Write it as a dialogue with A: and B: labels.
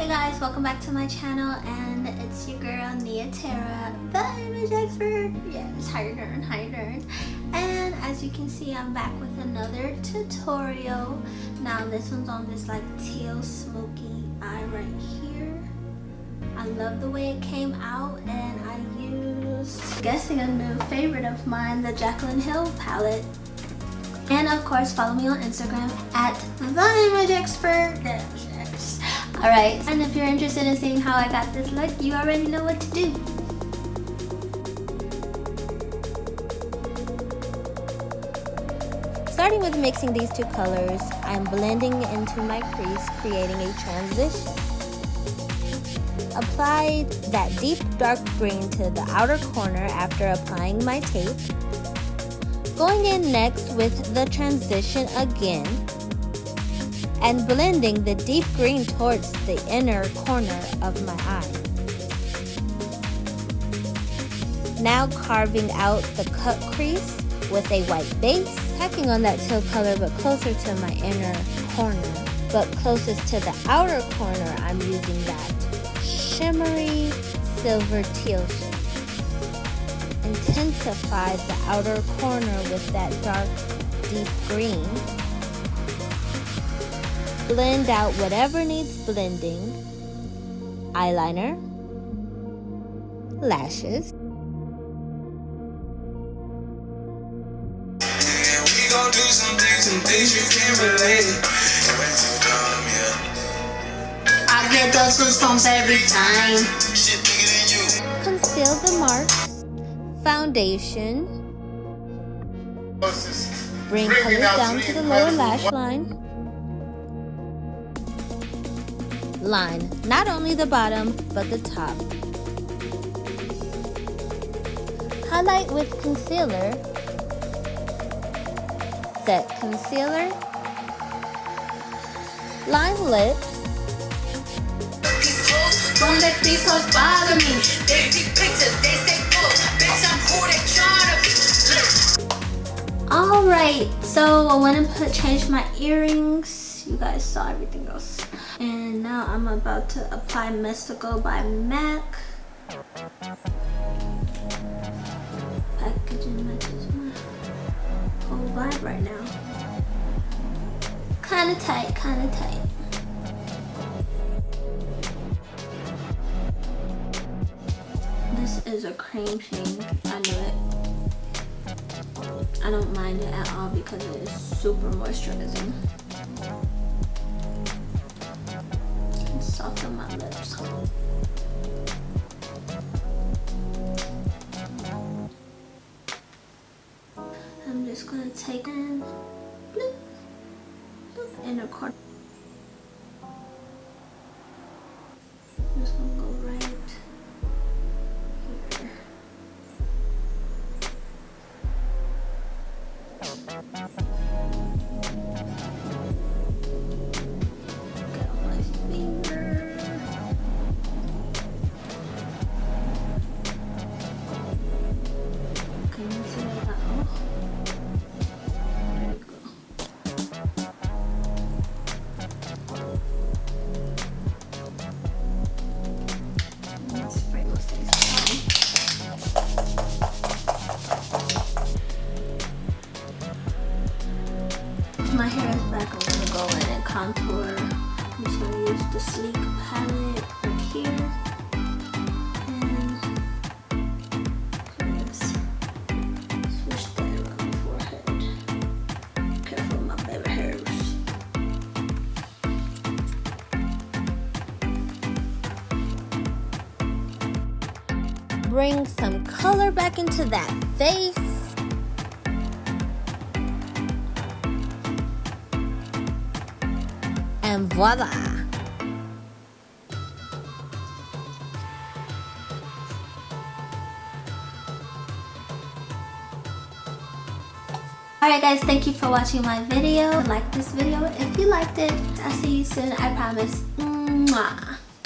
A: guys, welcome back to my channel, and it's your girl Nia Tara, the image expert. Yes, how you doing? And as you can see, I'm back with another tutorial. Now this one's on this like teal smoky eye right here. I love the way it came out, and I used, guessing a new favorite of mine, the Jaclyn Hill palette. And of course, follow me on Instagram at the image expert. Yes. Alright, and if you're interested in seeing how I got this look, you already know what to do. Starting with mixing these two colors, I'm blending into my crease, creating a transition. Applied that deep dark green to the outer corner after applying my tape. Going in next with the transition again, and blending the deep green towards the inner corner of my eye. Now carving out the cut crease with a white base, tacking on that teal color but closer to my inner corner. But closest to the outer corner, I'm using that shimmery silver teal shade. Intensify the outer corner with that dark deep green. Blend out whatever needs blending. Eyeliner, lashes, we gon' do some things you can't relate. I get those goosebumps every time. Conceal the marks. Foundation. Bring colors down to the lower lash line. Line not only the bottom but the top. Highlight with concealer. Set concealer. Line lips. Don't let these hoes bother me. They take pictures, they say close. Bitch, I'm who they tryna be. Alright, so I went and change my earrings. You guys saw everything else. And now I'm about to apply Mystical by MAC. Packaging matches my whole vibe right now. Kinda tight, kinda tight. This is a cream shade. I knew it. I don't mind it at all because it is super moisturizing. And soften my lips. I'm just gonna take in bloop, bloop, inner corner. I'm just gonna go right here. My hair is back. I'm gonna go in and contour. I'm just gonna use the Sleek palette right here. And just switch that around the forehead. Careful with my baby hairs. Bring some color back into that face. And voila! Alright guys, thank you for watching my video. Like this video if you liked it. I'll see you soon, I promise. Mwah.